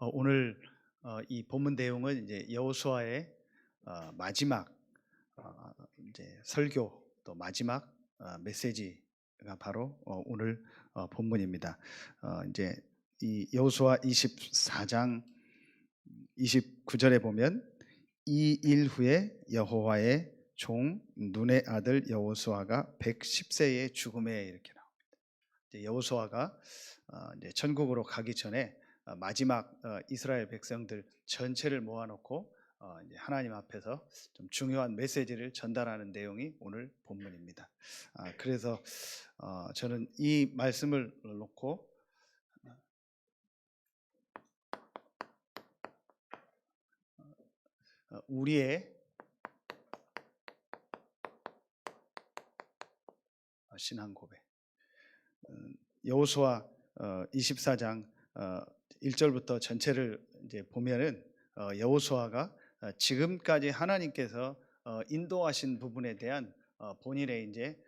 오늘 이 본문 내용은 이제 여호수아의 마지막 이제 설교 또 마지막 메시지가 바로 오늘 본문입니다. 이제 이 여호수아 24장 29절에 보면 이 일 후에 여호와의 종 눈의 아들 여호수아가 110세의 죽음에 이렇게 나옵니다. 이제 여호수아가 이제 천국으로 가기 전에 마지막 이스라엘 백성들 전체를 모아놓고 이제 하나님 앞에서 좀 중요한 메시지를 전달하는 내용이 오늘 본문입니다. 그래서 저는 이 말씀을 놓고 우리의 신앙 고백, 여호수아 24장 1절부터 전체를 이제 보면은 여호수아가 지금까지 하나님께서 인도하신 부분에 대한 본인의 이제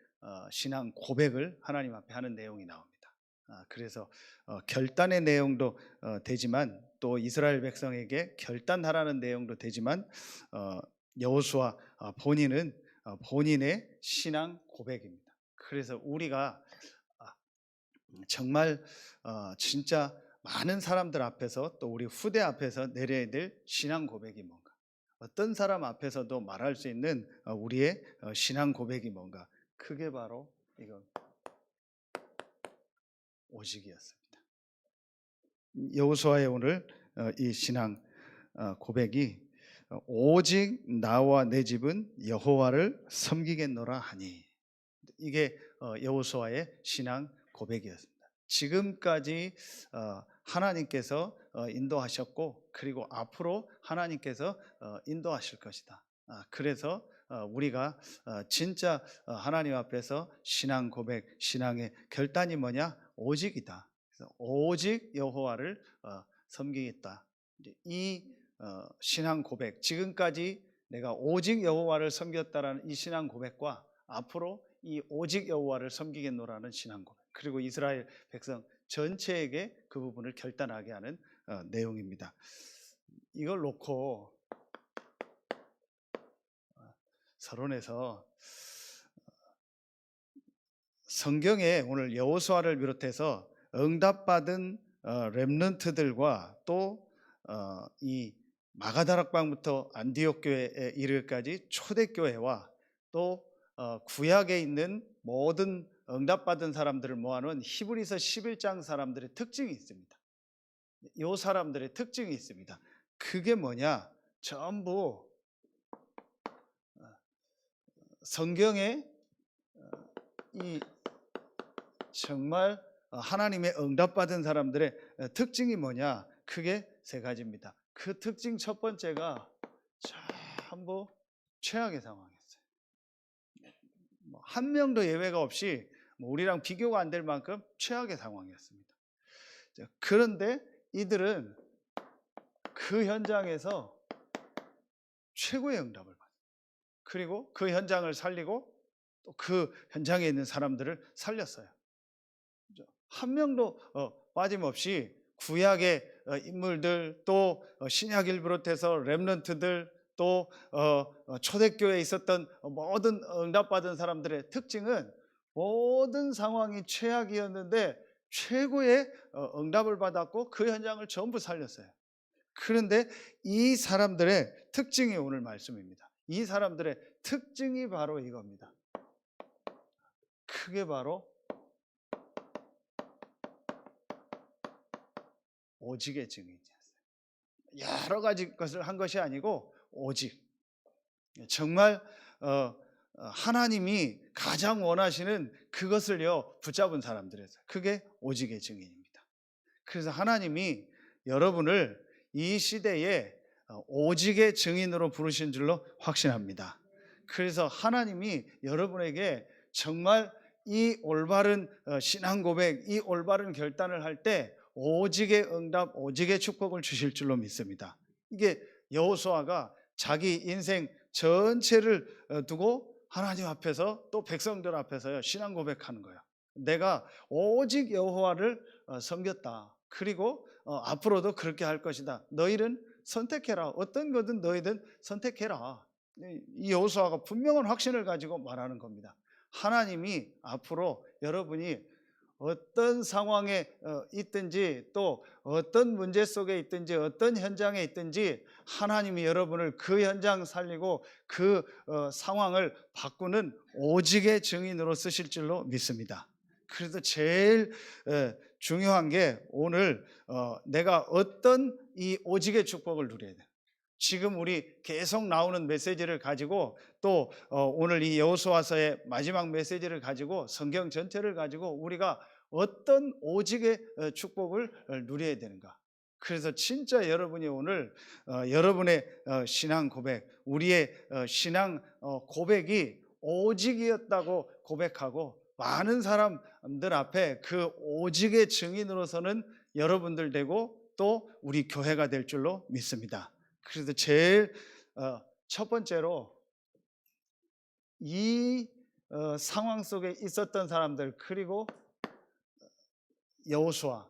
신앙 고백을 하나님 앞에 하는 내용이 나옵니다. 그래서 결단의 내용도 되지만 또 이스라엘 백성에게 결단하라는 내용도 되지만 여호수아 본인은 본인의 신앙 고백입니다. 그래서 우리가 정말 진짜 많은 사람들 앞에서 또 우리 후대 앞에서 내려야 될 신앙 고백이 뭔가, 어떤 사람 앞에서도 말할 수 있는 우리의 신앙 고백이 뭔가, 그게 바로 이건 오직이었습니다. 여호수아의 오늘 이 신앙 고백이 오직 나와 내 집은 여호와를 섬기겠노라 하니, 이게 여호수아의 신앙 고백이었습니다. 지금까지 하나님께서 인도하셨고 그리고 앞으로 하나님께서 인도하실 것이다. 그래서 우리가 진짜 하나님 앞에서 신앙 고백, 신앙의 결단이 뭐냐? 오직이다. 그래서 오직 여호와를 섬기겠다. 이 신앙 고백, 지금까지 내가 오직 여호와를 섬겼다라는 이 신앙 고백과 앞으로 이 오직 여호와를 섬기겠노라는 신앙 고백, 그리고 이스라엘 백성 전체에게 그 부분을 결단하게 하는 내용입니다. 이걸 놓고 서론에서 성경에 오늘 여호수아를 비롯해서 응답받은 렘넌트들과 또 이 마가다락방부터 안디옥 교회에 이르기까지 초대교회와 또 구약에 있는 모든 응답받은 사람들을 모아놓은 히브리서 11장 사람들의 특징이 있습니다. 이 사람들의 특징이 있습니다. 그게 뭐냐? 전부 성경에 이 정말 하나님의 응답받은 사람들의 특징이 뭐냐? 그게 세 가지입니다. 그 특징 첫 번째가 전부 최악의 상황이었어요. 한 명도 예외가 없이 우리랑 비교가 안 될 만큼 최악의 상황이었습니다. 그런데 이들은 그 현장에서 최고의 응답을 받아요. 그리고 그 현장을 살리고 또 그 현장에 있는 사람들을 살렸어요. 한 명도 빠짐없이 구약의 인물들, 또 신약을 비롯해서 렘넌트들, 또 초대교회에 있었던 모든 응답받은 사람들의 특징은 모든 상황이 최악이었는데 최고의 응답을 받았고 그 현장을 전부 살렸어요. 그런데 이 사람들의 특징이 오늘 말씀입니다. 이 사람들의 특징이 바로 이겁니다. 그게 바로 오직의 증인이었어요. 여러 가지 것을 한 것이 아니고 오직, 정말 하나님이 가장 원하시는 그것을요 붙잡은 사람들이었어요. 그게 오직의 증인입니다. 그래서 하나님이 여러분을 이 시대에 오직의 증인으로 부르신 줄로 확신합니다. 그래서 하나님이 여러분에게 정말 이 올바른 신앙 고백, 이 올바른 결단을 할 때 오직의 응답, 오직의 축복을 주실 줄로 믿습니다. 이게 여호수아가 자기 인생 전체를 두고 하나님 앞에서 또 백성들 앞에서요 신앙 고백하는 거예요. 내가 오직 여호와를 섬겼다. 그리고 앞으로도 그렇게 할 것이다. 너희는 선택해라. 어떤 거든 너희든 선택해라. 이 여호수아가 분명한 확신을 가지고 말하는 겁니다. 하나님이 앞으로 여러분이 어떤 상황에 있든지 또 어떤 문제 속에 있든지 어떤 현장에 있든지 하나님이 여러분을 그 현장 살리고 그 상황을 바꾸는 오직의 증인으로 쓰실 줄로 믿습니다. 그래서 제일 중요한 게 오늘 내가 어떤 이 오직의 축복을 누려야 돼. 지금 우리 계속 나오는 메시지를 가지고 또 오늘 이 여호수아서의 마지막 메시지를 가지고 성경 전체를 가지고 우리가 어떤 오직의 축복을 누려야 되는가. 그래서 진짜 여러분이 오늘 여러분의 신앙 고백, 우리의 신앙 고백이 오직이었다고 고백하고 많은 사람들 앞에 그 오직의 증인으로서는 여러분들 되고 또 우리 교회가 될 줄로 믿습니다. 그래서 제일 첫 번째로 이 상황 속에 있었던 사람들 그리고 여호수아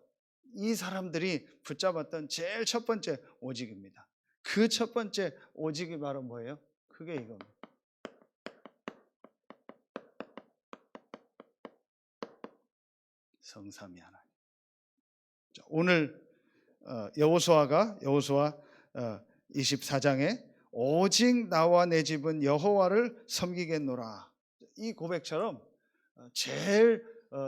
이 사람들이 붙잡았던 제일 첫 번째 오직입니다. 그 첫 번째 오직이 바로 뭐예요? 그게 이겁니다. 성삼위 하나님. 오늘 여호수아 24장에 오직 나와 내 집은 여호와를 섬기겠노라. 이 고백처럼 제일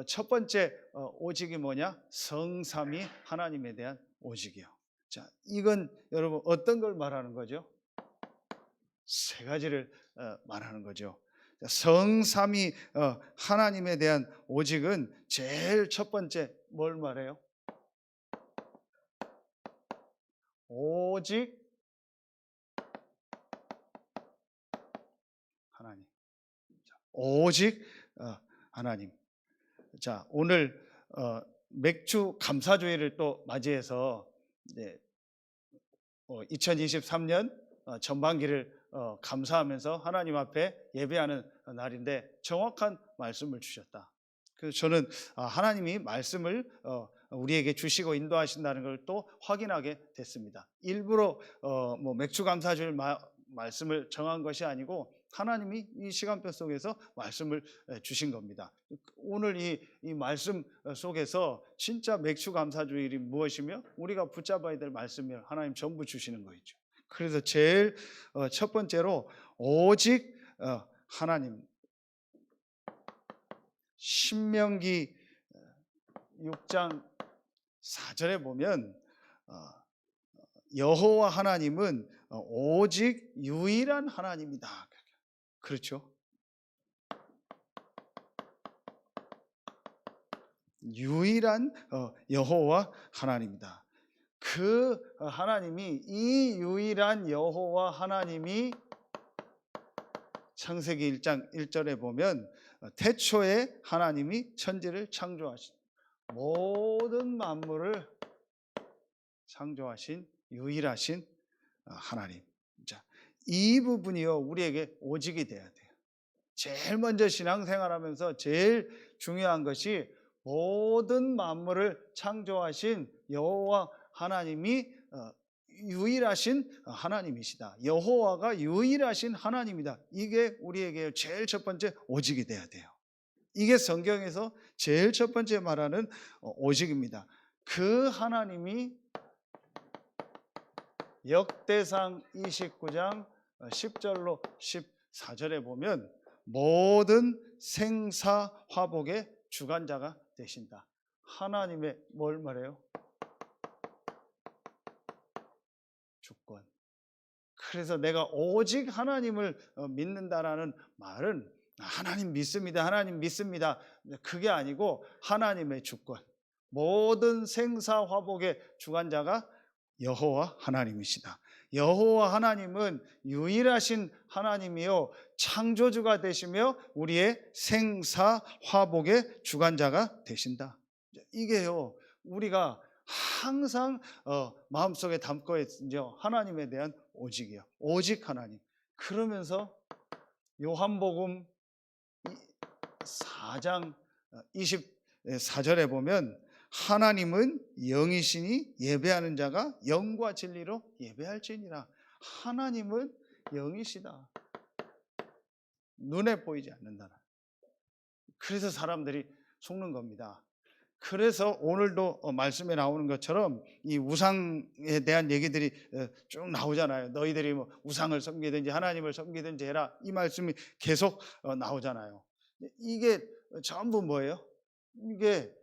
첫 번째 오직이 뭐냐? 성삼위 하나님에 대한 오직이요. 자, 이건 여러분 어떤 걸 말하는 거죠? 세 가지를 말하는 거죠. 성삼위 하나님에 대한 오직은 제일 첫 번째 뭘 말해요? 오직 하나님. 오직 하나님. 자, 오늘 맥주 감사주의를 또 맞이해서 2023년 전반기를 감사하면서 하나님 앞에 예배하는 날인데 정확한 말씀을 주셨다. 그래서 저는 하나님이 말씀을 우리에게 주시고 인도하신다는 걸 또 확인하게 됐습니다. 일부러 뭐 맥주 감사주일 말씀을 정한 것이 아니고 하나님이 이 시간표 속에서 말씀을 주신 겁니다. 오늘 이 말씀 속에서 진짜 맥주 감사주일이 무엇이며 우리가 붙잡아야 될 말씀을 하나님 전부 주시는 거죠. 그래서 제일 첫 번째로 오직 하나님. 신명기 6장 4절에 보면 여호와 하나님은 오직 유일한 하나님이다. 그렇죠? 유일한 여호와 하나님이다. 그 하나님이 이 유일한 여호와 하나님이 창세기 1장 1절에 보면 태초에 하나님이 천지를 창조하신 모든 만물을 창조하신 유일하신 하나님. 자, 이 부분이요 우리에게 오직이 돼야 돼요. 제일 먼저 신앙생활하면서 제일 중요한 것이 모든 만물을 창조하신 여호와 하나님이 유일하신 하나님이시다. 여호와가 유일하신 하나님이다. 이게 우리에게 제일 첫 번째 오직이 돼야 돼요. 이게 성경에서 제일 첫 번째 말하는 오직입니다. 그 하나님이 역대상 29장 10절로 14절에 보면 모든 생사 화복의 주관자가 되신다. 하나님의 뭘 말해요? 주권. 그래서 내가 오직 하나님을 믿는다라는 말은 하나님 믿습니다. 하나님 믿습니다. 그게 아니고 하나님의 주권. 모든 생사 화복의 주관자가 여호와 하나님이시다. 여호와 하나님은 유일하신 하나님이요 창조주가 되시며 우리의 생사 화복의 주관자가 되신다. 이게요 우리가 항상 마음속에 담고 있죠. 하나님에 대한 오직이요. 오직 하나님. 그러면서 요한복음 4장 24절에 보면 하나님은 영이시니 예배하는 자가 영과 진리로 예배할지니라. 하나님은 영이시다. 눈에 보이지 않는다. 그래서 사람들이 속는 겁니다. 그래서 오늘도 말씀에 나오는 것처럼 이 우상에 대한 얘기들이 쭉 나오잖아요. 너희들이 뭐 우상을 섬기든지 하나님을 섬기든지 해라. 이 말씀이 계속 나오잖아요. 이게 전부 뭐예요? 이게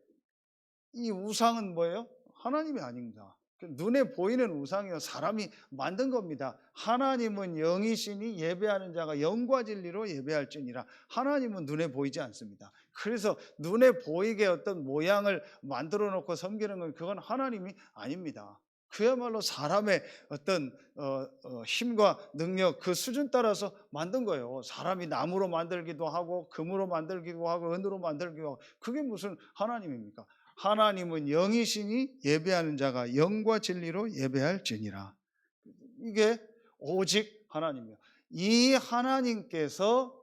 이 우상은 뭐예요? 하나님이 아닙니다. 눈에 보이는 우상이요, 사람이 만든 겁니다. 하나님은 영이시니 예배하는 자가 영과 진리로 예배할지니라. 하나님은 눈에 보이지 않습니다. 그래서 눈에 보이게 어떤 모양을 만들어 놓고 섬기는 건 그건 하나님이 아닙니다. 그야말로 사람의 어떤 힘과 능력, 그 수준 따라서 만든 거예요. 사람이 나무로 만들기도 하고 금으로 만들기도 하고 은으로 만들기도 하고, 그게 무슨 하나님입니까? 하나님은 영이시니 예배하는 자가 영과 진리로 예배할지니라. 이게 오직 하나님이요. 이 하나님께서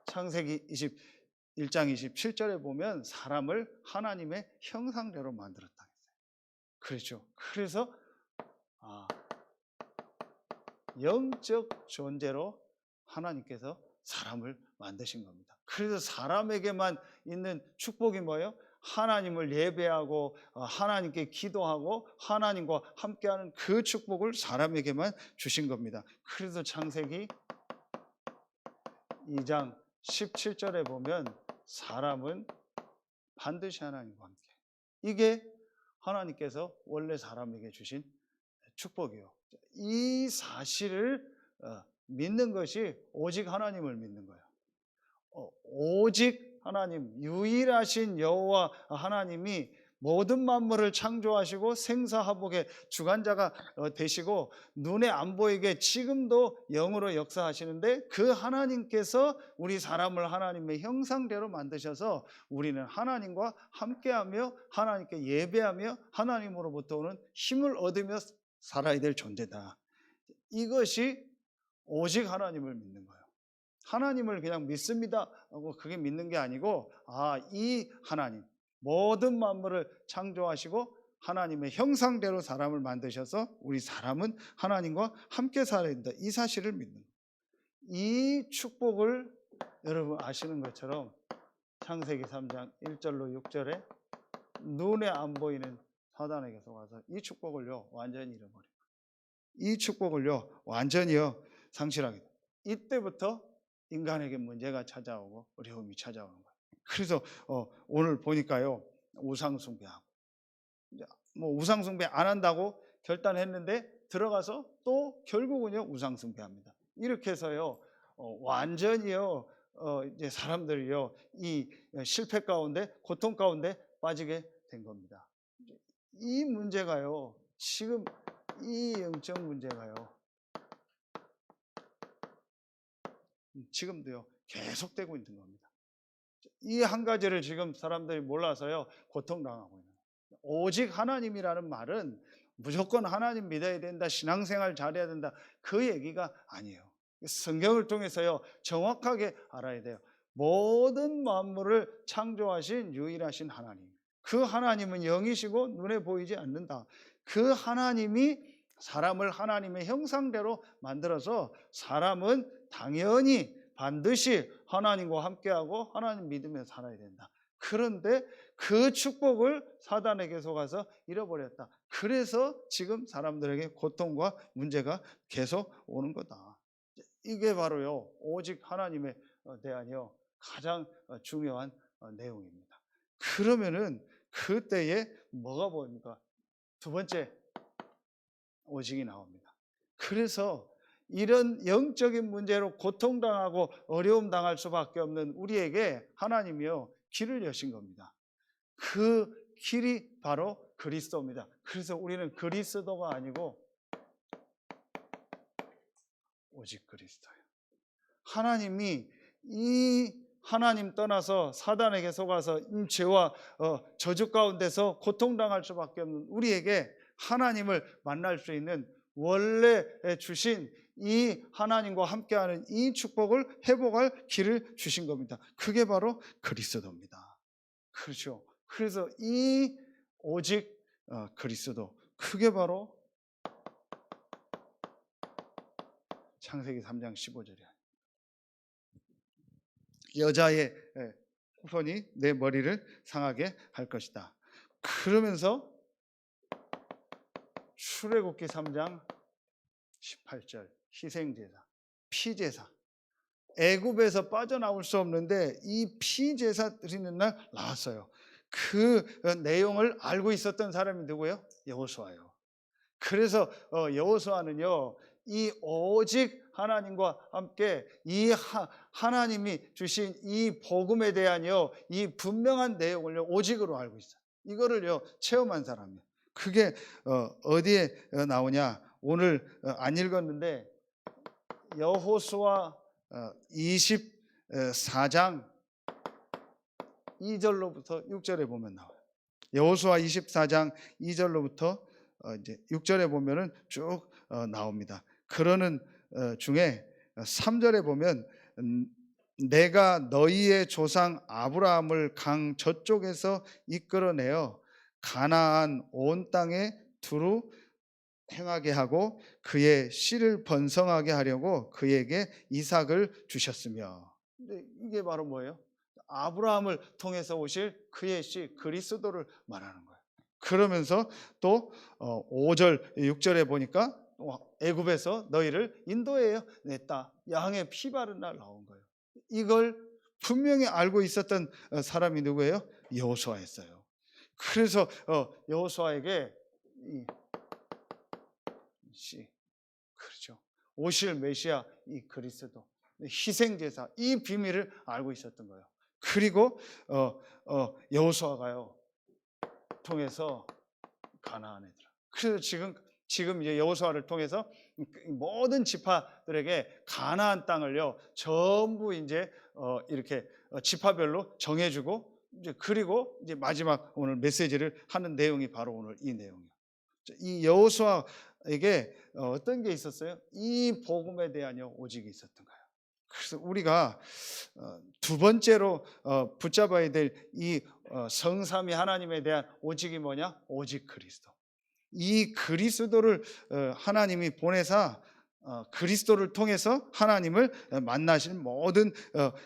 창세기 21장 27절에 보면 사람을 하나님의 형상대로 만들었다 했어요. 그렇죠. 그래서 영적 존재로 하나님께서 사람을 만드신 겁니다. 그래서 사람에게만 있는 축복이 뭐예요? 하나님을 예배하고 하나님께 기도하고 하나님과 함께하는 그 축복을 사람에게만 주신 겁니다. 그래서 창세기 2장 17절에 보면 사람은 반드시 하나님과 함께. 이게 하나님께서 원래 사람에게 주신 축복이요. 이 사실을 믿는 것이 오직 하나님을 믿는 거예요. 오직 하나님, 유일하신 여호와 하나님이 모든 만물을 창조하시고 생사화복의 주관자가 되시고 눈에 안 보이게 지금도 영으로 역사하시는데, 그 하나님께서 우리 사람을 하나님의 형상대로 만드셔서 우리는 하나님과 함께하며 하나님께 예배하며 하나님으로부터 오는 힘을 얻으며 살아야 될 존재다. 이것이 오직 하나님을 믿는 거예요. 하나님을 그냥 믿습니다 하고 그게 믿는 게 아니고, 이 하나님, 모든 만물을 창조하시고 하나님의 형상대로 사람을 만드셔서 우리 사람은 하나님과 함께 살아야 된다. 이 사실을 믿는 거예요. 이 축복을 여러분 아시는 것처럼 창세기 3장 1절로 6절에 눈에 안 보이는 사단에게서 와서 이 축복을요 완전히 잃어버려요. 이 축복을요 완전히요 상실하게 돼요. 이때부터 인간에게 문제가 찾아오고 어려움이 찾아오는 거예요. 그래서 오늘 보니까요 우상 숭배하고, 뭐 우상 숭배 안 한다고 결단했는데 들어가서 또 결국은요 우상 숭배합니다. 이렇게 해서요 완전히요 이제 사람들이요 이 실패 가운데, 고통 가운데 빠지게 된 겁니다. 이 문제가요 지금 이 영적 문제가요 지금도요 계속되고 있는 겁니다. 이 한 가지를 지금 사람들이 몰라서요 고통당하고 있는 거예요. 오직 하나님이라는 말은 무조건 하나님 믿어야 된다, 신앙생활 잘해야 된다, 그 얘기가 아니에요. 성경을 통해서요 정확하게 알아야 돼요. 모든 만물을 창조하신 유일하신 하나님, 그 하나님은 영이시고 눈에 보이지 않는다. 그 하나님이 사람을 하나님의 형상대로 만들어서 사람은 당연히 반드시 하나님과 함께하고 하나님 믿으며 살아야 된다. 그런데 그 축복을 사단에게 속아서 잃어버렸다. 그래서 지금 사람들에게 고통과 문제가 계속 오는 거다. 이게 바로요 오직 하나님에 대한요 가장 중요한 내용입니다. 그러면은 그때에 뭐가 보입니까? 두 번째 오직이 나옵니다. 그래서 이런 영적인 문제로 고통당하고 어려움 당할 수밖에 없는 우리에게 하나님이요 길을 여신 겁니다. 그 길이 바로 그리스도입니다. 그래서 우리는 그리스도가 아니고 오직 그리스도예요. 하나님이 이 하나님 떠나서 사단에게 속아서 죄와 저주 가운데서 고통당할 수밖에 없는 우리에게 하나님을 만날 수 있는 원래 주신 이 하나님과 함께하는 이 축복을 회복할 길을 주신 겁니다. 그게 바로 그리스도입니다. 그렇죠. 그래서 이 오직 그리스도, 그게 바로 창세기 3장 15절이야. 여자의 후손이 내 머리를 상하게 할 것이다. 그러면서 출애굽기 3장 18절 희생제사, 피제사. 애굽에서 빠져나올 수 없는데 이 피제사 드리는 날 나왔어요. 그 내용을 알고 있었던 사람이 누구예요? 여호수아예요. 그래서 여호수아는요, 이 오직 하나님과 함께 이 하나님이 주신 이 복음에 대한요, 이 분명한 내용을요 오직으로 알고 있어요. 이거를요 체험한 사람이에요. 그게 어디에 나오냐? 오늘 안 읽었는데 여호수아 24장 2절로부터 6절에 보면 나와요. 여호수아 24장 2절로부터 이제 6절에 보면은 쭉 나옵니다. 그러는 중에 3절에 보면 내가 너희의 조상 아브라함을 강 저쪽에서 이끌어내어 가나안 온 땅에 두루 행하게 하고 그의 씨를 번성하게 하려고 그에게 이삭을 주셨으며. 근데 이게 바로 뭐예요? 아브라함을 통해서 오실 그의 씨 그리스도를 말하는 거예요. 그러면서 또 5절 6절에 보니까 애굽에서 너희를 인도해 냈다. 양의 피 바른 날 나온 거예요. 이걸 분명히 알고 있었던 사람이 누구예요? 여호수아였어요. 그래서 여호수아에게 그렇죠, 오실 메시아 이 그리스도 희생제사 이 비밀을 알고 있었던 거예요. 그리고 여호수아가요 통해서 가나안에 들어. 그래서 지금 이제 여호수아를 통해서 모든 지파들에게 가나안 땅을요 전부 이제 이렇게 지파별로 정해주고 이제 그리고 이제 마지막 오늘 메시지를 하는 내용이 바로 오늘 이 내용이에요. 이 여호수아에게 어떤 게 있었어요? 이 복음에 대한 오직이 있었던 거예요. 그래서 우리가 두 번째로 붙잡아야 될 이 성삼위 하나님에 대한 오직이 뭐냐? 오직 그리스도. 이 그리스도를 하나님이 보내사 그리스도를 통해서 하나님을 만나실 모든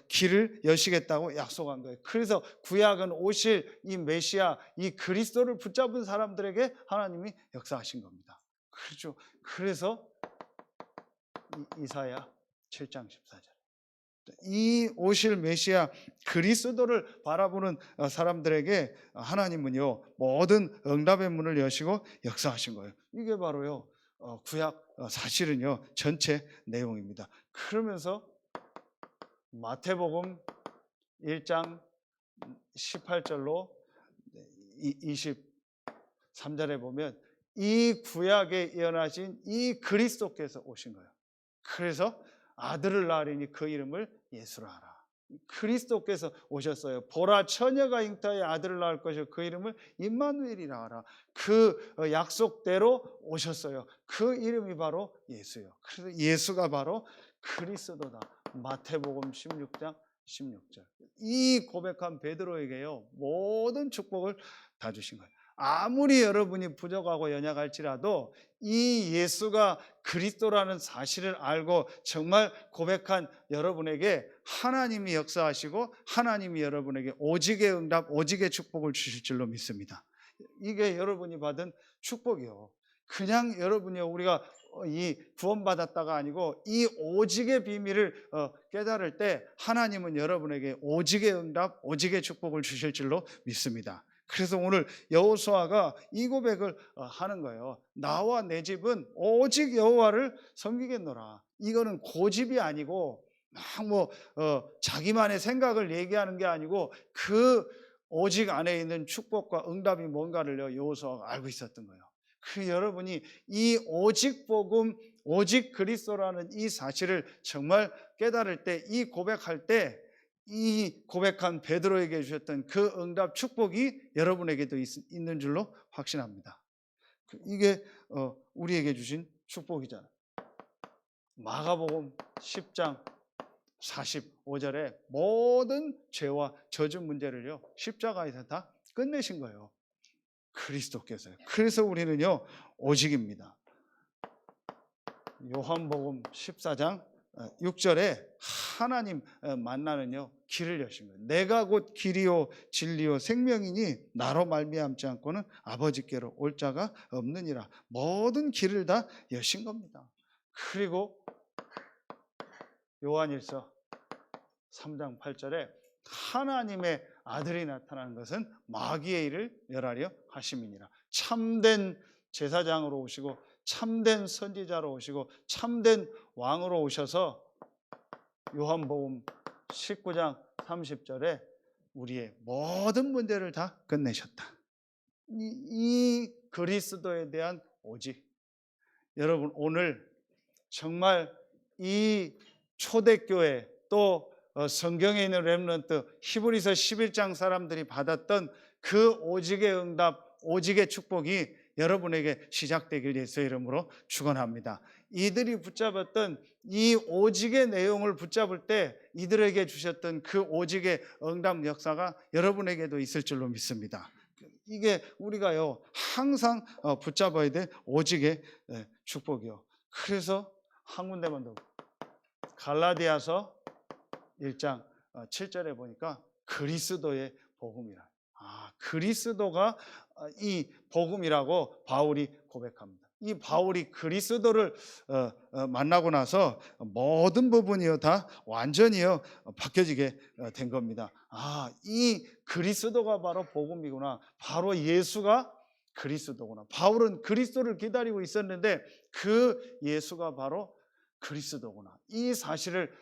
길을 여시겠다고 약속한 거예요. 그래서 구약은 오실 이 메시아 이 그리스도를 붙잡은 사람들에게 하나님이 역사하신 겁니다. 그렇죠. 그래서 이사야 7장 14절 이 오실 메시아 그리스도를 바라보는 사람들에게 하나님은요 모든 응답의 문을 여시고 역사하신 거예요. 이게 바로요 구약 사실은요 전체 내용입니다. 그러면서 마태복음 1장 18절로 23절에 보면 이 구약에 예언하신 이 그리스도께서 오신 거예요. 그래서 아들을 낳으리니 그 이름을 예수라 하라. 그리스도께서 오셨어요. 보라 처녀가 잉타에 아들을 낳을 것이요 그 이름을 임마누엘이라 하라. 그 약속대로 오셨어요. 그 이름이 바로 예수예요. 그래서 예수가 바로 그리스도다. 마태복음 16장 16절. 이 고백한 베드로에게요 모든 축복을 다 주신 거예요. 아무리 여러분이 부족하고 연약할지라도 이 예수가 그리스도라는 사실을 알고 정말 고백한 여러분에게 하나님이 역사하시고 하나님이 여러분에게 오직의 응답, 오직의 축복을 주실 줄로 믿습니다. 이게 여러분이 받은 축복이요. 그냥 여러분이 우리가 이 구원받았다가 아니고 이 오직의 비밀을 깨달을 때 하나님은 여러분에게 오직의 응답, 오직의 축복을 주실 줄로 믿습니다. 그래서 오늘 여호수아가 이 고백을 하는 거예요. 나와 내 집은 오직 여호와를 섬기겠노라. 이거는 고집이 아니고 막 자기만의 생각을 얘기하는 게 아니고 그 오직 안에 있는 축복과 응답이 뭔가를 여호수아가 알고 있었던 거예요. 그 여러분이 이 오직 복음, 오직 그리스도라는 이 사실을 정말 깨달을 때, 이 고백할 때 이 고백한 베드로에게 주셨던 그 응답 축복이 여러분에게도 있는 줄로 확신합니다. 이게 우리에게 주신 축복이잖아요. 마가복음 10장 45절에 모든 죄와 저주 문제를요 십자가에서 다 끝내신 거예요. 그리스도께서요. 그래서 우리는요 오직입니다. 요한복음 14장 6절에 하나님 만나는요 길을 여신 거예요. 내가 곧 길이요 진리요 생명이니 나로 말미암지 않고는 아버지께로 올 자가 없느니라. 모든 길을 다 여신 겁니다. 그리고 요한일서 3장 8절에 하나님의 아들이 나타나는 것은 마귀의 일을 멸하려 하심이니라. 참된 제사장으로 오시고 참된 선지자로 오시고 참된 왕으로 오셔서 요한복음 19장 30절에 우리의 모든 문제를 다 끝내셨다. 이 그리스도에 대한 오직. 여러분 오늘 정말 이 초대교회 또 성경에 있는 렘넌트 히브리서 11장 사람들이 받았던 그 오직의 응답, 오직의 축복이 여러분에게 시작되길 예수의 이름으로 축원합니다. 이들이 붙잡았던 이 오직의 내용을 붙잡을 때 이들에게 주셨던 그 오직의 응답 역사가 여러분에게도 있을 줄로 믿습니다. 이게 우리가요 항상 붙잡아야 될 오직의 축복이요. 그래서 한 군데만 더 갈라디아서 1장 7절에 보니까 그리스도의 복음이라. 그리스도가 이 복음이라고 바울이 고백합니다. 이 바울이 그리스도를 만나고 나서 모든 부분이요 다 완전히요 바뀌어지게 된 겁니다. 이 그리스도가 바로 복음이구나. 바로 예수가 그리스도구나. 바울은 그리스도를 기다리고 있었는데 그 예수가 바로 그리스도구나. 이 사실을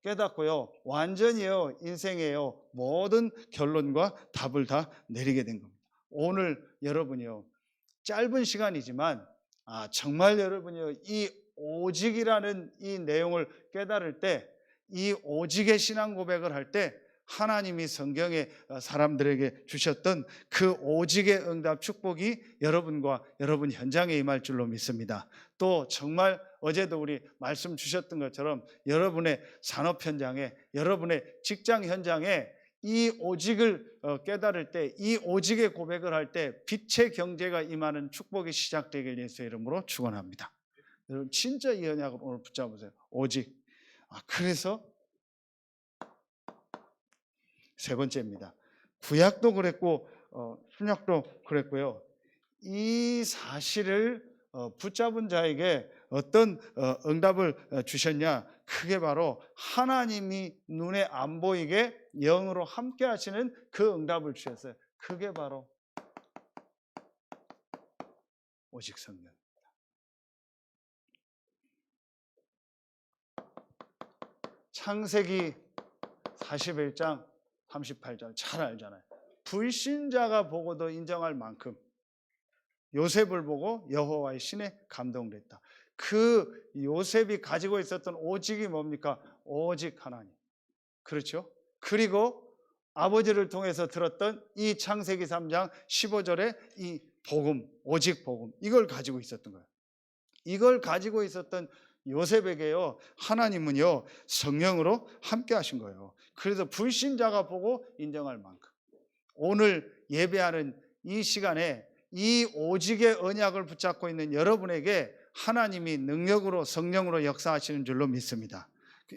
깨닫고요 완전히요 인생에요 모든 결론과 답을 다 내리게 된 겁니다. 오늘 여러분이요 짧은 시간이지만 정말 여러분이요 이 오직이라는 이 내용을 깨달을 때, 이 오직의 신앙 고백을 할 때 하나님이 성경에 사람들에게 주셨던 그 오직의 응답 축복이 여러분과 여러분 현장에 임할 줄로 믿습니다. 또 정말 어제도 우리 말씀 주셨던 것처럼 여러분의 산업 현장에, 여러분의 직장 현장에 이 오직을 깨달을 때, 이 오직의 고백을 할 때 빛의 경제가 임하는 축복이 시작되길 예수의 이름으로 축원합니다. 여러분 진짜 이 언약을 오늘 붙잡으세요. 오직. 그래서 세 번째입니다. 구약도 그랬고 신약도 그랬고요. 이 사실을 붙잡은 자에게 어떤 응답을 주셨냐? 그게 바로 하나님이 눈에 안 보이게 영으로 함께 하시는 그 응답을 주셨어요. 그게 바로 오직 성령. 창세기 41장 38절 잘 알잖아요. 불신자가 보고도 인정할 만큼 요셉을 보고 여호와의 신에 감동됐다. 그 요셉이 가지고 있었던 오직이 뭡니까? 오직 하나님. 그렇죠? 그리고 아버지를 통해서 들었던 이 창세기 3장 15절의 이 복음, 오직 복음, 이걸 가지고 있었던 거예요. 이걸 가지고 있었던 요셉에게요 하나님은요 성령으로 함께 하신 거예요. 그래서 불신자가 보고 인정할 만큼 오늘 예배하는 이 시간에 이 오직의 언약을 붙잡고 있는 여러분에게 하나님이 능력으로 성령으로 역사하시는 줄로 믿습니다.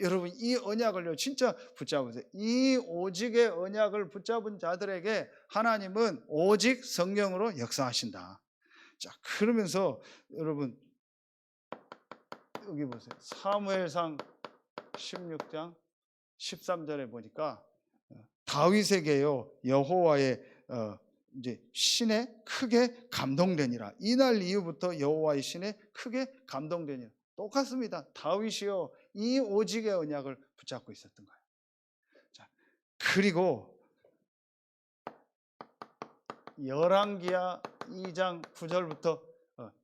여러분 이 언약을요 진짜 붙잡으세요. 이 오직의 언약을 붙잡은 자들에게 하나님은 오직 성령으로 역사하신다. 자, 그러면서 여러분 여기 보세요. 사무엘상 16장 13절에 보니까 다윗에게요 여호와의 이제 신에 크게 감동되니라. 이날 이후부터 여호와의 신에 크게 감동되니라. 똑같습니다. 다윗이요 이 오직의 언약을 붙잡고 있었던 거예요. 자, 그리고 열왕기하 2장 9절부터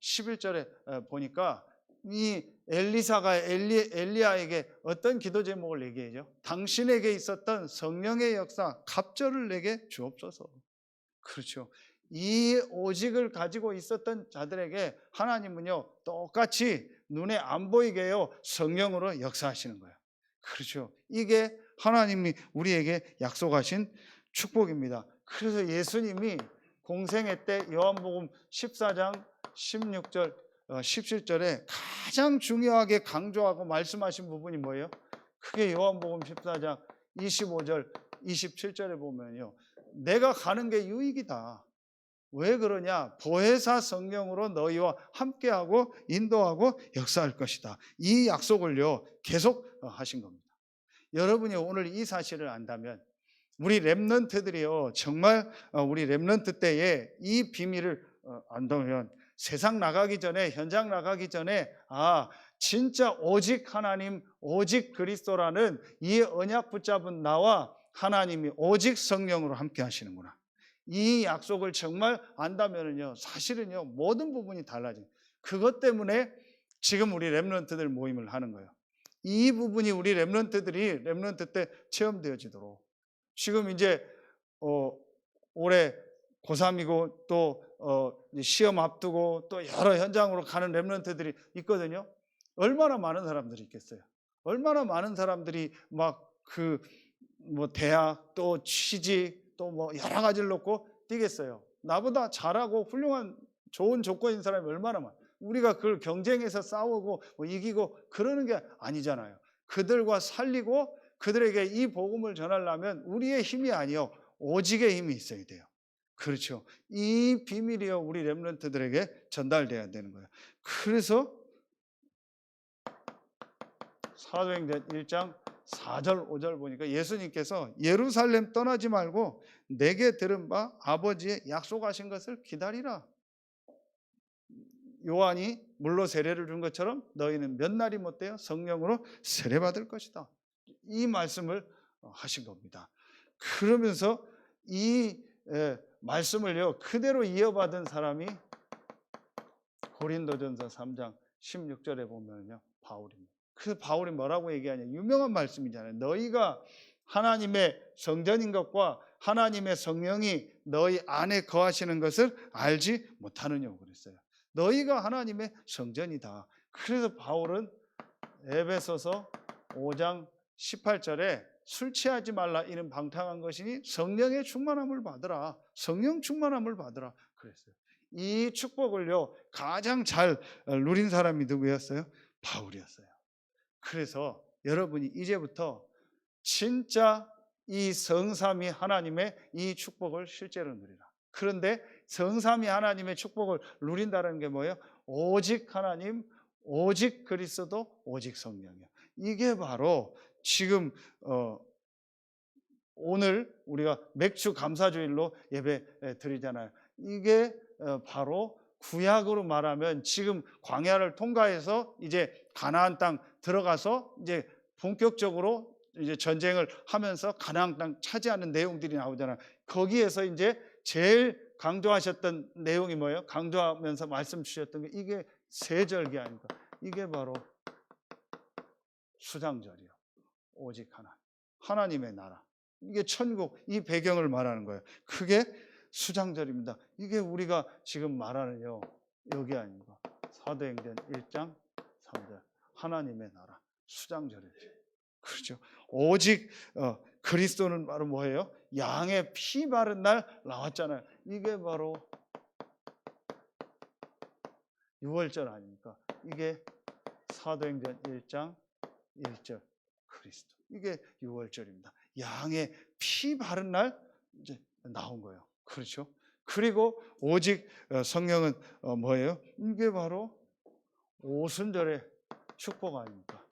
11절에 보니까 이 엘리사가 엘리야에게 어떤 기도 제목을 얘기해죠? 당신에게 있었던 성령의 역사 갑절을 내게 주옵소서. 그렇죠. 이 오직을 가지고 있었던 자들에게 하나님은요 똑같이 눈에 안 보이게요 성령으로 역사하시는 거예요. 그렇죠. 이게 하나님이 우리에게 약속하신 축복입니다. 그래서 예수님이 공생애 때 요한복음 14장 16절 17절에 가장 중요하게 강조하고 말씀하신 부분이 뭐예요? 그게 요한복음 14장 25절 27절에 보면요, 내가 가는 게 유익이다. 왜 그러냐? 보혜사 성령으로 너희와 함께하고 인도하고 역사할 것이다. 이 약속을요 계속 하신 겁니다. 여러분이 오늘 이 사실을 안다면, 우리 렘넌트들이요 정말 우리 렘넌트 때에 이 비밀을 안다면, 세상 나가기 전에, 현장 나가기 전에, 진짜 오직 하나님, 오직 그리스도라는 이 언약 붙잡은 나와 하나님이 오직 성령으로 함께 하시는구나, 이 약속을 정말 안다면은요, 사실은요 모든 부분이 달라져요. 그것 때문에 지금 우리 렘넌트들 모임을 하는 거예요. 이 부분이 우리 렘넌트들이 렘넌트 때 체험되어지도록. 지금 이제 올해 고3이고 또 시험 앞두고 또 여러 현장으로 가는 렘넌트들이 있거든요. 얼마나 많은 사람들이 있겠어요. 얼마나 많은 사람들이 막 대학 또 취직 또 여러 가지를 놓고 뛰겠어요. 나보다 잘하고 훌륭한 좋은 조건인 사람이 얼마나 많아. 우리가 그걸 경쟁해서 싸우고 이기고 그러는 게 아니잖아요. 그들과 살리고 그들에게 이 복음을 전하려면 우리의 힘이 아니요 오직의 힘이 있어야 돼요. 그렇죠. 이 비밀이요 우리 렘넌트들에게 전달돼야 되는 거예요. 그래서 사도행전 1장 4절 5절 보니까 예수님께서 예루살렘 떠나지 말고 내게 들은 바 아버지의 약속하신 것을 기다리라. 요한이 물로 세례를 준 것처럼 너희는 몇 날이 못되어 성령으로 세례받을 것이다. 이 말씀을 하신 겁니다. 그러면서 이 말씀을요 그대로 이어받은 사람이 고린도전서 3장 16절에 보면요 바울입니다. 그 바울이 뭐라고 얘기하냐, 유명한 말씀이잖아요. 너희가 하나님의 성전인 것과 하나님의 성령이 너희 안에 거하시는 것을 알지 못하느냐고 그랬어요. 너희가 하나님의 성전이다. 그래서 바울은 에베소서 5장 18절에 술 취하지 말라 이는 방탕한 것이니 성령의 충만함을 받으라. 성령 충만함을 받으라 그랬어요. 이 축복을요 가장 잘 누린 사람이 누구였어요? 바울이었어요. 그래서 여러분이 이제부터 진짜 이 성삼위 하나님의 이 축복을 실제로 누리라. 그런데 성삼위 하나님의 축복을 누린다는 게 뭐예요? 오직 하나님, 오직 그리스도, 오직 성령이요. 이게 바로 지금 오늘 우리가 맥주 감사주일로 예배 드리잖아요. 이게 바로 구약으로 말하면 지금 광야를 통과해서 이제 가나안 땅 들어가서 이제 본격적으로 이제 전쟁을 하면서 가나안 땅 차지하는 내용들이 나오잖아요. 거기에서 이제 제일 강조하셨던 내용이 뭐예요? 강조하면서 말씀 주셨던 게 이게 세절기 아닙니까? 이게 바로 수장절이요. 오직 하나님의 나라. 이게 천국, 이 배경을 말하는 거예요. 그게 수장절입니다. 이게 우리가 지금 말하는요 여기 아닙니까? 사도행전 1장 3절 하나님의 나라 수장절이죠. 그렇죠. 오직 그리스도는 바로 뭐예요? 양의 피 바른 날 나왔잖아요. 이게 바로 유월절 아닙니까? 이게 사도행전 1장 1절 그리스도. 이게 유월절입니다. 양의 피 바른 날 이제 나온 거예요. 그렇죠? 그리고 오직 성령은 뭐예요? 이게 바로 오순절의 축복 아닙니까?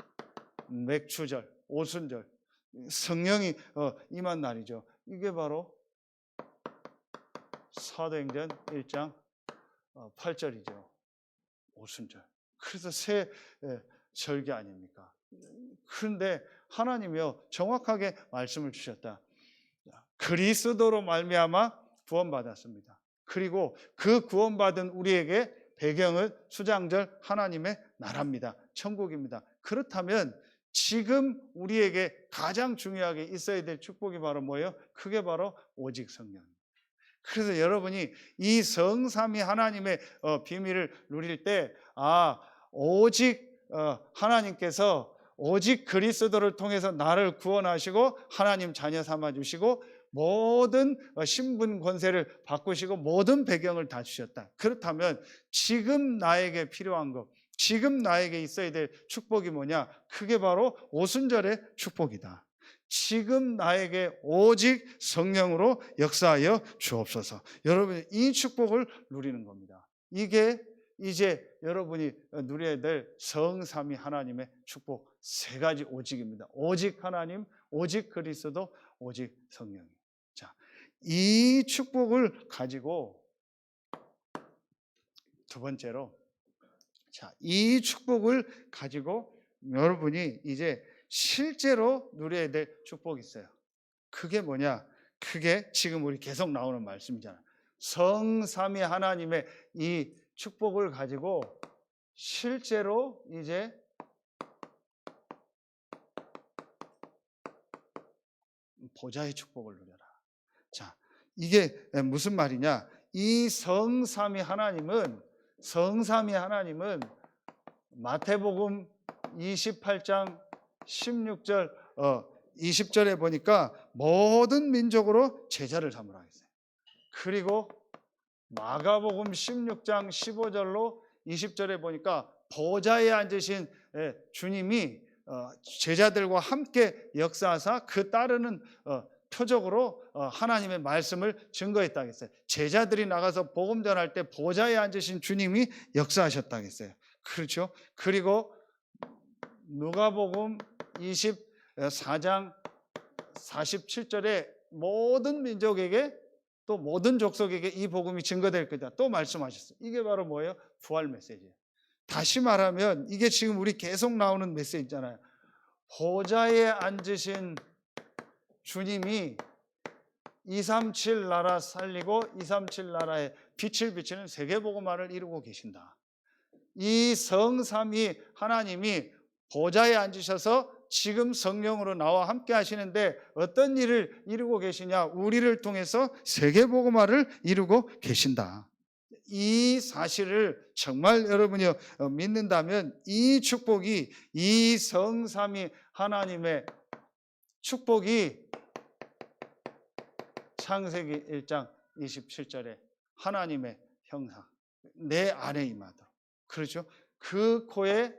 맥주절, 오순절, 성령이 임한 날이죠. 이게 바로 사도행전 1장 8절이죠. 오순절. 그래서 새 절기 아닙니까? 그런데 하나님이요 정확하게 말씀을 주셨다. 그리스도로 말미암아 구원받았습니다. 그리고 그 구원받은 우리에게 배경은 수장절 하나님의 나라입니다. 천국입니다. 그렇다면 지금 우리에게 가장 중요하게 있어야 될 축복이 바로 뭐예요? 그게 바로 오직 성령입니다. 그래서 여러분이 이 성삼위 하나님의 비밀을 누릴 때 오직 하나님께서 오직 그리스도를 통해서 나를 구원하시고 하나님 자녀 삼아 주시고 모든 신분 권세를 바꾸시고 모든 배경을 다 주셨다. 그렇다면 지금 나에게 필요한 것, 지금 나에게 있어야 될 축복이 뭐냐? 그게 바로 오순절의 축복이다. 지금 나에게 오직 성령으로 역사하여 주옵소서. 여러분, 이 축복을 누리는 겁니다. 이게 이제 여러분이 누려야 될 성삼위 하나님의 축복 세 가지 오직입니다. 오직 하나님, 오직 그리스도, 오직 성령. 자, 이 축복을 가지고 두 번째로, 자, 이 축복을 가지고 여러분이 이제 실제로 누려야 될 축복이 있어요. 그게 뭐냐? 그게 지금 우리 계속 나오는 말씀이잖아요. 성삼위 하나님의 이 축복을 가지고 실제로 이제 보좌의 축복을 누려라. 자, 이게 무슨 말이냐? 이 성삼위 하나님은 마태복음 28장 16절 20절에 보니까 모든 민족으로 제자를 삼으라 했어요. 그리고 마가복음 16장 15절로 20절에 보니까 보좌에 앉으신 주님이 제자들과 함께 역사하사 그 따르는 표적으로 하나님의 말씀을 증거했다고 했어요. 제자들이 나가서 복음 전할 때 보좌에 앉으신 주님이 역사하셨다고 했어요. 그렇죠? 그리고 누가복음 24장 47절에 모든 민족에게 또 모든 족속에게 이 복음이 증거될 거다 또 말씀하셨어요. 이게 바로 뭐예요? 부활 메시지예요. 다시 말하면 이게 지금 우리 계속 나오는 메시지잖아요. 보좌에 앉으신 주님이 237 나라 살리고 237 나라에 빛을 비치는 세계복음화를 이루고 계신다. 이 성삼위 하나님이 보좌에 앉으셔서 지금 성령으로 나와 함께 하시는데 어떤 일을 이루고 계시냐? 우리를 통해서 세계복음화를 이루고 계신다. 이 사실을 정말 여러분이 믿는다면 이 축복이, 이 성삼위 하나님의 축복이 창세기 1장 27절에 하나님의 형상 내 안에 임하도록, 그렇죠? 그 코에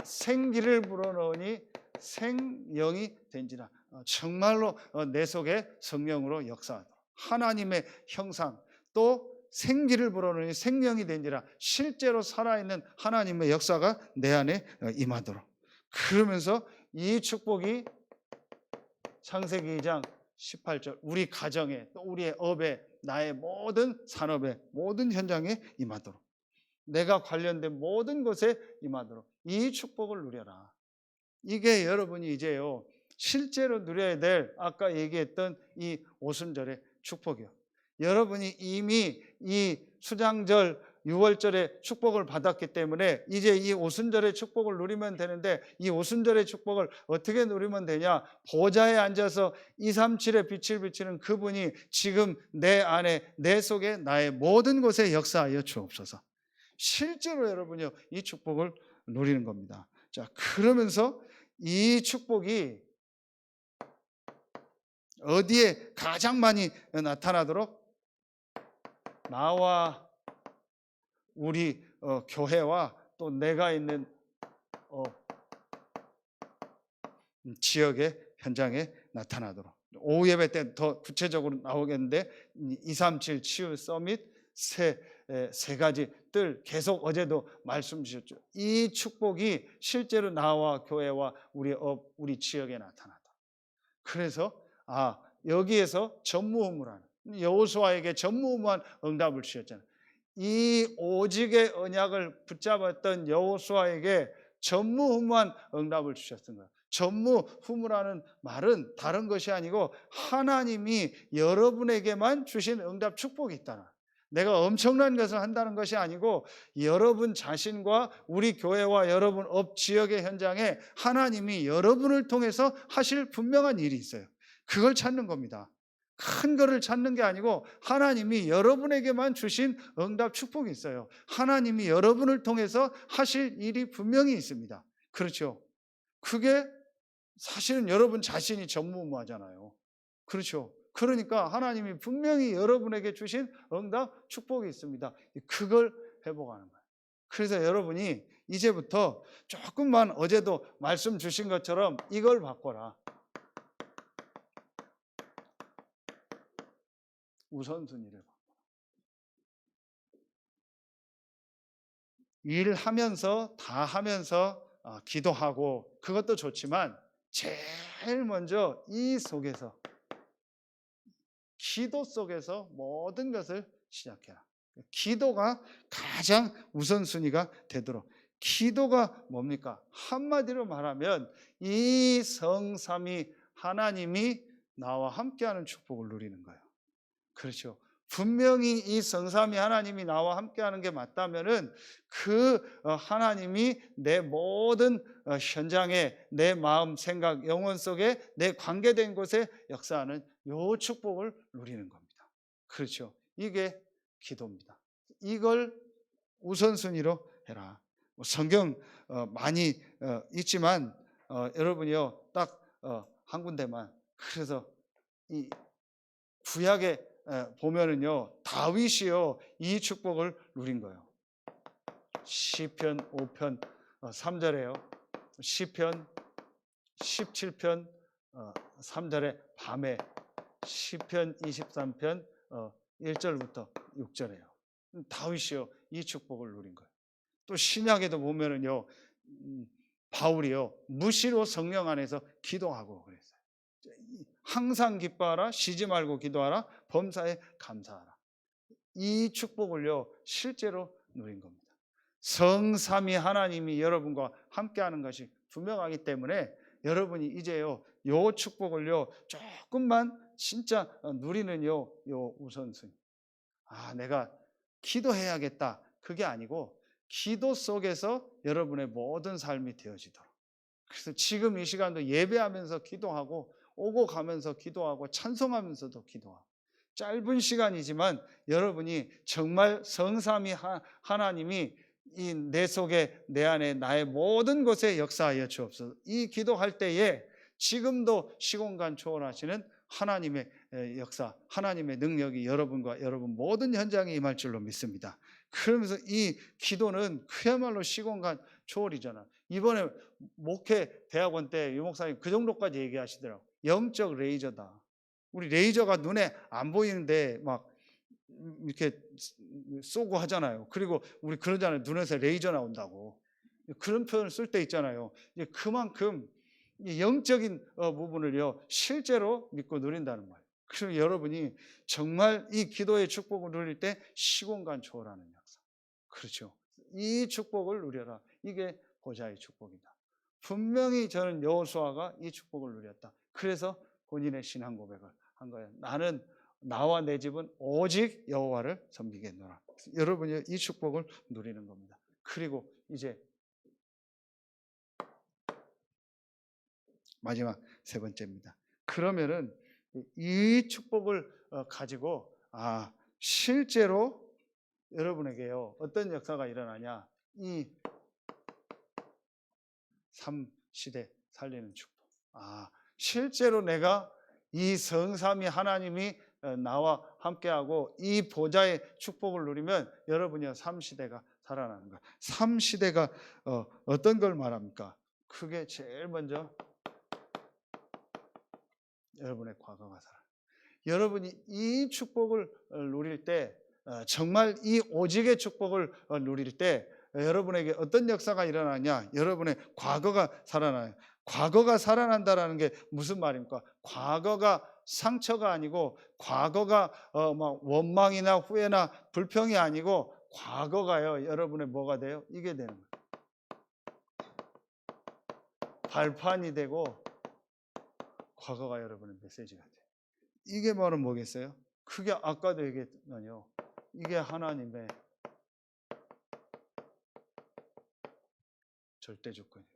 생기를 불어넣으니 생명이 된지라. 정말로 내 속에 성령으로 역사하도록 하나님의 형상 또 생기를 불어넣으니 생명이 된지라. 실제로 살아있는 하나님의 역사가 내 안에 임하도록. 그러면서 이 축복이 창세기 2장 18절 우리 가정에 또 우리의 업에 나의 모든 산업에 모든 현장에 임하도록, 내가 관련된 모든 것에 임하도록 이 축복을 누려라. 이게 여러분이 이제요 실제로 누려야 될 아까 얘기했던 이 오순절의 축복이요. 여러분이 이미 이 수장절 6월절의 축복을 받았기 때문에 이제 이 오순절의 축복을 누리면 되는데, 이 오순절의 축복을 어떻게 누리면 되냐? 보좌에 앉아서 237의 빛을 비치는 그분이 지금 내 안에 내 속에 나의 모든 곳에 역사하여 주옵소서. 실제로 여러분이요 이 축복을 누리는 겁니다. 자, 그러면서 이 축복이 어디에 가장 많이 나타나도록? 나와 우리 교회와 또 내가 있는 지역의 현장에 나타나도록. 오후 예배 때 더 구체적으로 나오겠는데 237 치유 서밋 세 가지 뜰 계속 어제도 말씀 주셨죠. 이 축복이 실제로 나와 교회와 우리 지역에 나타나다. 그래서 여기에서 전무후무라는 여호수아에게 전무후무한 응답을 주셨잖아요. 이 오직의 언약을 붙잡았던 여호수아에게 전무후무한 응답을 주셨던 거예요. 전무후무라는 말은 다른 것이 아니고 하나님이 여러분에게만 주신 응답 축복이 있다는, 내가 엄청난 것을 한다는 것이 아니고 여러분 자신과 우리 교회와 여러분 업 지역의 현장에 하나님이 여러분을 통해서 하실 분명한 일이 있어요. 그걸 찾는 겁니다. 큰 거를 찾는 게 아니고 하나님이 여러분에게만 주신 응답 축복이 있어요. 하나님이 여러분을 통해서 하실 일이 분명히 있습니다. 그렇죠. 그게 사실은 여러분 자신이 전무후무하잖아요. 그렇죠. 그러니까 하나님이 분명히 여러분에게 주신 응답, 축복이 있습니다. 그걸 회복하는 거예요. 그래서 여러분이 이제부터 조금만 어제도 말씀 주신 것처럼 이걸 바꿔라. 우선순위를. 일하면서 다 하면서 기도하고 그것도 좋지만 제일 먼저 이 속에서 기도 속에서 모든 것을 시작해라. 기도가 가장 우선순위가 되도록. 기도가 뭡니까? 한마디로 말하면 이 성삼위 하나님이 나와 함께하는 축복을 누리는 거예요. 그렇죠. 분명히 이 성삼위 하나님이 나와 함께하는 게 맞다면은 그 하나님이 내 모든 현장에 내 마음, 생각, 영혼 속에 내 관계된 곳에 역사하는 요 축복을 누리는 겁니다. 그렇죠. 이게 기도입니다. 이걸 우선순위로 해라. 뭐 성경 많이 있지만 여러분이요 딱 한 군데만. 그래서 이 구약에 보면은요 다윗이요 이 축복을 누린 거예요. 시편 5편 3절에요. 시편 17편 3절에 밤에, 시편 23편 1절부터 6절에요. 다윗이요 이 축복을 누린 거예요. 또 신약에도 보면은요 바울이요 무시로 성령 안에서 기도하고 그랬어요. 항상 기뻐하라, 쉬지 말고 기도하라, 범사에 감사하라. 이 축복을요 실제로 누린 겁니다. 성삼위 하나님이 여러분과 함께하는 것이 분명하기 때문에 여러분이 이제요 요 축복을요 조금만 진짜 누리는 요 우선순위. 내가 기도해야겠다. 그게 아니고 기도 속에서 여러분의 모든 삶이 되어지도록. 그래서 지금 이 시간도 예배하면서 기도하고 오고 가면서 기도하고 찬송하면서도 기도하고 짧은 시간이지만 여러분이 정말 성삼위 하나님이 이 내 속에 내 안에 나의 모든 곳에 역사하여 주옵소서. 이 기도할 때에 지금도 시공간 초월하시는 하나님의 역사, 하나님의 능력이 여러분과 여러분 모든 현장에 임할 줄로 믿습니다. 그러면서 이 기도는 그야말로 시공간 초월이잖아. 이번에 목회 대학원 때 유 목사님 그 정도까지 얘기하시더라고. 영적 레이저다. 우리 레이저가 눈에 안 보이는데 막 이렇게 쏘고 하잖아요. 그리고 우리 그러잖아요. 눈에서 레이저 나온다고. 그런 표현을 쓸 때 있잖아요. 그만큼 영적인 부분을요 실제로 믿고 누린다는 말이에요. 그래서 여러분이 정말 이 기도의 축복을 누릴 때 시공간 초월하는 역사. 그렇죠. 이 축복을 누려라. 이게 보좌의 축복이다. 분명히 저는 여호수아가 이 축복을 누렸다. 그래서 본인의 신앙 고백을 한 거예요. 나는 나와 내 집은 오직 여호와를 섬기겠노라. 여러분이 이 축복을 누리는 겁니다. 그리고 이제 마지막 세 번째입니다. 그러면은 이 축복을 가지고 실제로 여러분에게요 어떤 역사가 일어나냐? 이 3시대 살리는 축복. 실제로 내가 이 성삼위 하나님이 나와 함께하고 이 보좌의 축복을 누리면 여러분이요 3시대가 살아나는 거예요. 3시대가 어떤 걸 말합니까? 그게 제일 먼저 여러분의 과거가 살아. 여러분이 이 축복을 누릴 때 정말 이 오직의 축복을 누릴 때 여러분에게 어떤 역사가 일어나냐? 여러분의 과거가 살아나요. 과거가 살아난다라는 게 무슨 말입니까? 과거가 상처가 아니고 과거가 막 원망이나 후회나 불평이 아니고 과거가요. 여러분의 뭐가 돼요? 이게 되는 거예요. 발판이 되고 과거가 여러분의 메시지가 돼요. 이게 바로 뭐겠어요? 그게 아까도 얘기했더니요. 이게 하나님의 절대 주권입니다.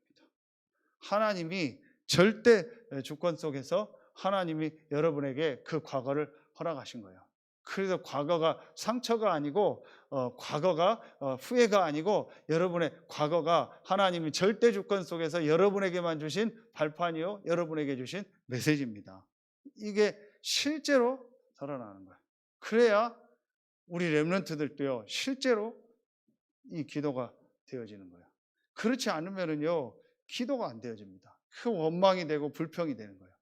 하나님이 절대 주권 속에서 하나님이 여러분에게 그 과거를 허락하신 거예요. 그래서 과거가 상처가 아니고 과거가 후회가 아니고 여러분의 과거가 하나님이 절대 주권 속에서 여러분에게만 주신 발판이요 여러분에게 주신 메시지입니다. 이게 실제로 살아나는 거예요. 그래야 우리 렘넌트들도요 실제로 이 기도가 되어지는 거예요. 그렇지 않으면은요 기도가 안 되어집니다. 그 원망이 되고 불평이 되는 거예요.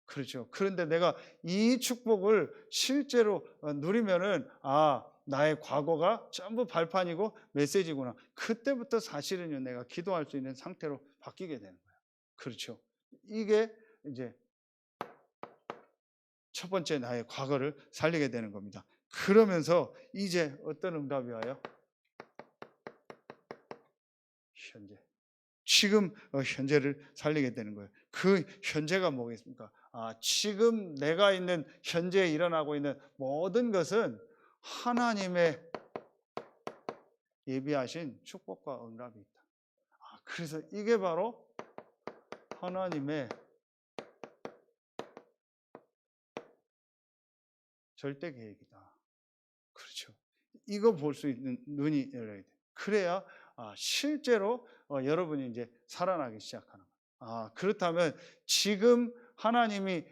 그렇죠. 그런데 내가 이 축복을 실제로 누리면은 나의 과거가 전부 발판이고 메시지구나. 그때부터 사실은요 내가 기도할 수 있는 상태로 바뀌게 되는 거예요. 그렇죠. 이게 이제 첫 번째 나의 과거를 살리게 되는 겁니다. 그러면서 이제 어떤 응답이 와요? 현재. 지금 현재를 살리게 되는 거예요. 그 현재가 뭐겠습니까? 지금 내가 있는 현재에 일어나고 있는 모든 것은 하나님의 예비하신 축복과 응답이 있다. 그래서 이게 바로 하나님의 절대 계획이다. 그렇죠. 이거 볼 수 있는 눈이 열려야 돼. 그래야 실제로 여러분이 이제 살아나기 시작하는 거예요. 그렇다면 지금 하나님이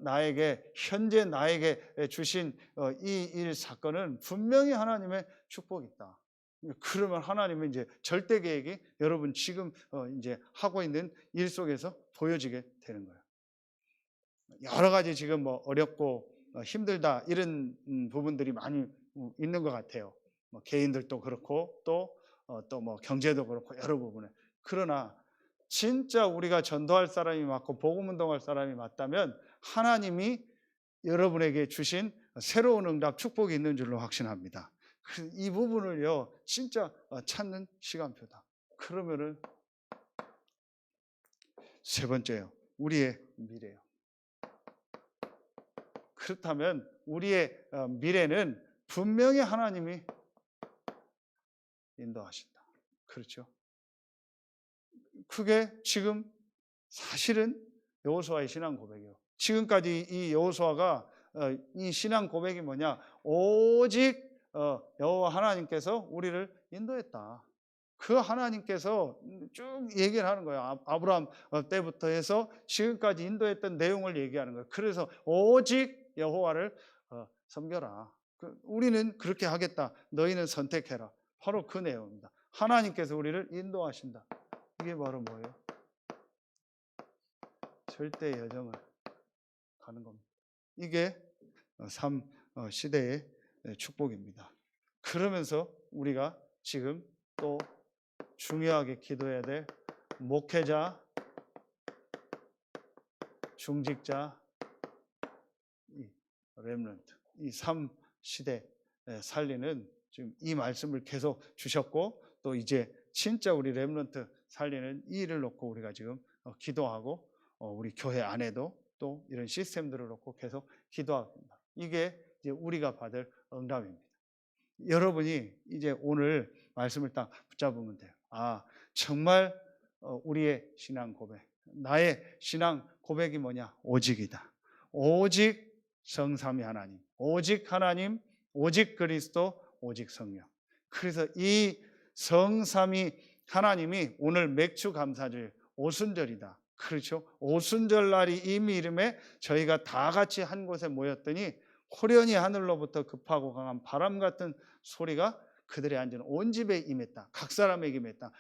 나에게 현재 나에게 주신 이 일 사건은 분명히 하나님의 축복이 있다. 그러면 하나님은 이제 절대 계획이 여러분 지금 이제 하고 있는 일 속에서 보여지게 되는 거예요. 여러 가지 지금 뭐 어렵고 힘들다 이런 부분들이 많이 있는 것 같아요. 뭐 개인들도 그렇고 또 뭐 경제도 그렇고 여러 부분에. 그러나 진짜 우리가 전도할 사람이 맞고 복음 운동할 사람이 맞다면 하나님이 여러분에게 주신 새로운 응답 축복이 있는 줄로 확신합니다. 이 부분을요 진짜 찾는 시간표다. 그러면은 세 번째요. 우리의 미래요. 그렇다면 우리의 미래는 분명히 하나님이 인도하신다. 그렇죠? 그게 지금 사실은 여호수아의 신앙 고백이에요. 지금까지 이 여호수아가 이 신앙 고백이 뭐냐? 오직 여호와 하나님께서 우리를 인도했다. 그 하나님께서 쭉 얘기를 하는 거예요. 아브라함 때부터 해서 지금까지 인도했던 내용을 얘기하는 거예요. 그래서 오직 여호와를 섬겨라. 우리는 그렇게 하겠다. 너희는 선택해라. 바로 그 내용입니다. 하나님께서 우리를 인도하신다. 이게 바로 뭐예요? 절대 여정을 가는 겁니다. 이게 삶 시대의 축복입니다. 그러면서 우리가 지금 또 중요하게 기도해야 될 목회자, 중직자, 렘넌트 이 삶 시대 살리는 지금 이 말씀을 계속 주셨고 또 이제 진짜 우리 렘넌트 살리는 이 일을 놓고 우리가 지금 기도하고 우리 교회 안에도 또 이런 시스템들을 놓고 계속 기도합니다. 이게 이제 우리가 받을 응답입니다. 여러분이 이제 오늘 말씀을 딱 붙잡으면 돼요. 정말 우리의 신앙 고백, 나의 신앙 고백이 뭐냐? 오직이다. 오직 성삼위 하나님, 오직 하나님, 오직 그리스도, 오직 성령. 그래서 이 성삼위 하나님이 오늘 맥주 감사절 오순절이다. 그렇죠? 오순절 날이 이미 이름에 저희가 다 같이 한 곳에 모였더니 호련히 하늘로부터 급하고 강한 바람 같은 소리가 그들이 앉은 온 집에 임했다. 각 사람에게 임했다.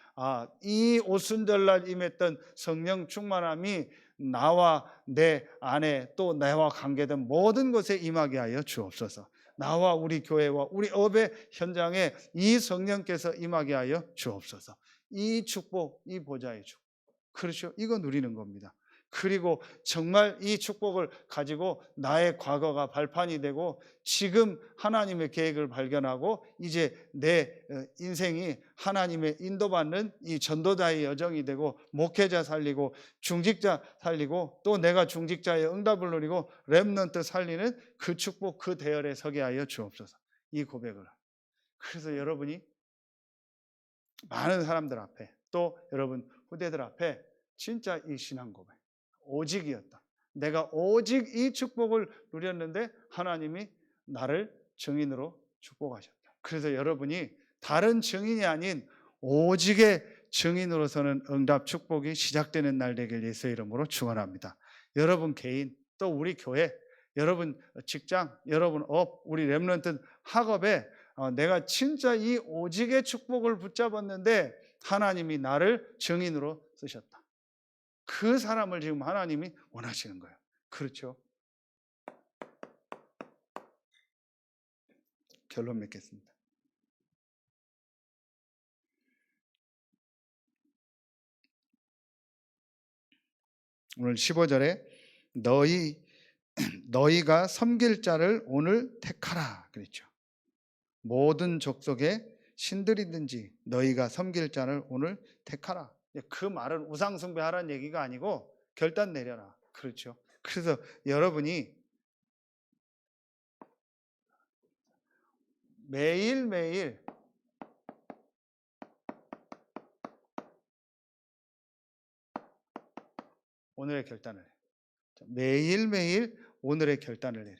이 오순절날 임했던 성령 충만함이 나와 내 안에 또 나와 관계된 모든 것에 임하게 하여 주옵소서. 나와 우리 교회와 우리 업의 현장에 이 성령께서 임하게 하여 주옵소서. 이 축복, 이 보좌의 축복. 그렇죠? 이거 누리는 겁니다. 그리고 정말 이 축복을 가지고 나의 과거가 발판이 되고 지금 하나님의 계획을 발견하고 이제 내 인생이 하나님의 인도받는 이 전도자의 여정이 되고 목회자 살리고 중직자 살리고 또 내가 중직자의 응답을 누리고 렘넌트 살리는 그 축복 그 대열에 서게 하여 주옵소서. 이 고백을. 그래서 여러분이 많은 사람들 앞에 또 여러분 후대들 앞에 진짜 이 신앙 고백 오직이었다. 내가 오직 이 축복을 누렸는데 하나님이 나를 증인으로 축복하셨다. 그래서 여러분이 다른 증인이 아닌 오직의 증인으로서는 응답 축복이 시작되는 날 되길 예수의 이름으로 축원합니다. 여러분 개인, 또 우리 교회, 여러분 직장, 여러분 업, 우리 렘넌트 학업에 내가 진짜 이 오직의 축복을 붙잡았는데 하나님이 나를 증인으로 쓰셨다. 그 사람을 지금 하나님이 원하시는 거예요. 그렇죠? 결론 맺겠습니다. 오늘 15절에 너희가 섬길 자를 오늘 택하라 그랬죠. 모든 족속의 신들이든지 너희가 섬길 자를 오늘 택하라. 그 말은 우상 숭배하라는 얘기가 아니고 결단 내려라. 그렇죠. 그래서 여러분이 매일매일 오늘의 결단을 해. 매일매일 오늘의 결단을 내려.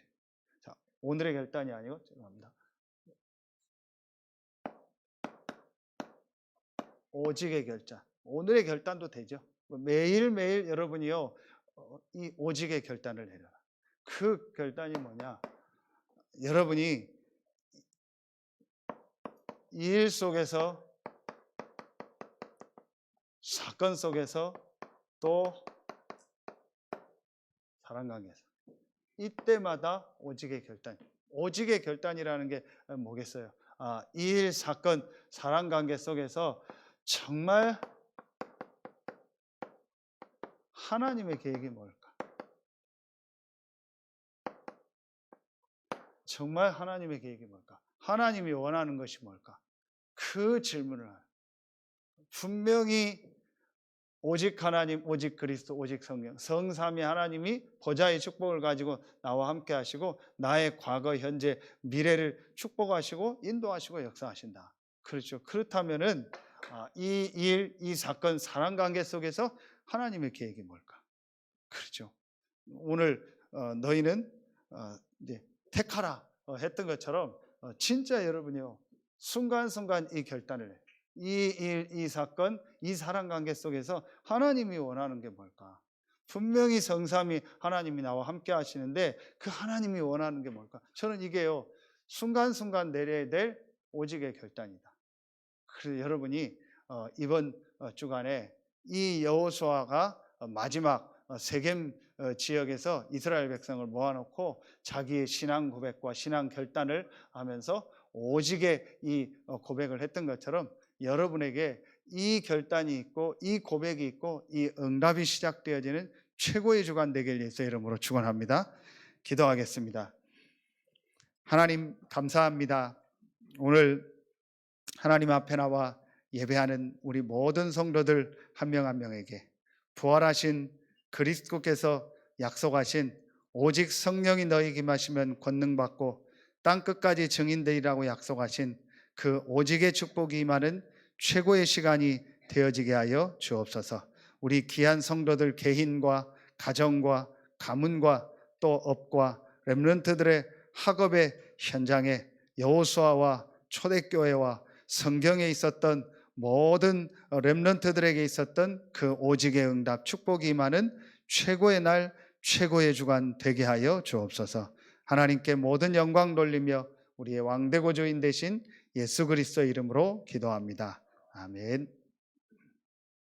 자, 오늘의 결단이 아니고 죄송합니다. 오직의 결단. 오늘의 결단도 되죠. 매일매일 여러분이요. 이 오직의 결단을 내려라. 그 결단이 뭐냐? 여러분이 이 일 속에서, 사건 속에서, 또 사랑 관계에서 이때마다 오직의 결단. 오직의 결단이라는 게 뭐겠어요? 이 일, 사건, 사랑 관계 속에서 정말 하나님의 계획이 뭘까? 정말 하나님의 계획이 뭘까? 하나님이 원하는 것이 뭘까? 그 질문을 분명히 오직 하나님, 오직 그리스도, 오직 성령, 성삼위 하나님이 보좌의 축복을 가지고 나와 함께 하시고 나의 과거, 현재, 미래를 축복하시고 인도하시고 역사하신다. 그렇죠. 그렇다면은 이 일, 이 사건, 사랑 관계 속에서 하나님의 계획이 뭘까? 그렇죠. 오늘 너희는 이제 택하라 했던 것처럼 진짜 여러분이요 순간순간 이 결단을 해. 이 일, 이 사건, 이 사랑 관계 속에서 하나님이 원하는 게 뭘까? 분명히 성삼위 하나님이 나와 함께 하시는데 그 하나님이 원하는 게 뭘까? 저는 이게요 순간순간 내려야 될 오직의 결단이다. 그래서 여러분이 이번 주간에 이 여호수아가 마지막 세겜 지역에서 이스라엘 백성을 모아놓고 자기의 신앙 고백과 신앙 결단을 하면서 오직의 이 고백을 했던 것처럼 여러분에게 이 결단이 있고 이 고백이 있고 이 응답이 시작되어지는 최고의 주간 되길 예수의 이름으로 축원합니다. 기도하겠습니다. 하나님 감사합니다. 오늘 하나님 앞에 나와 예배하는 우리 모든 성도들 한 명 한 명에게 부활하신 그리스도께서 약속하신 오직 성령이 너희에게 임하시면 권능받고 땅끝까지 증인되리라고 약속하신 그 오직의 축복이 임하는 최고의 시간이 되어지게 하여 주옵소서. 우리 귀한 성도들 개인과 가정과 가문과 또 업과 렘넌트들의 학업의 현장에 여호수아와 초대교회와 성경에 있었던 모든 렘넌트들에게 있었던 그 오직의 응답 축복이 임하는 최고의 날 최고의 주간 되게 하여 주옵소서. 하나님께 모든 영광 돌리며 우리의 왕대고조인 되신 예수 그리스도 이름으로 기도합니다. 아멘.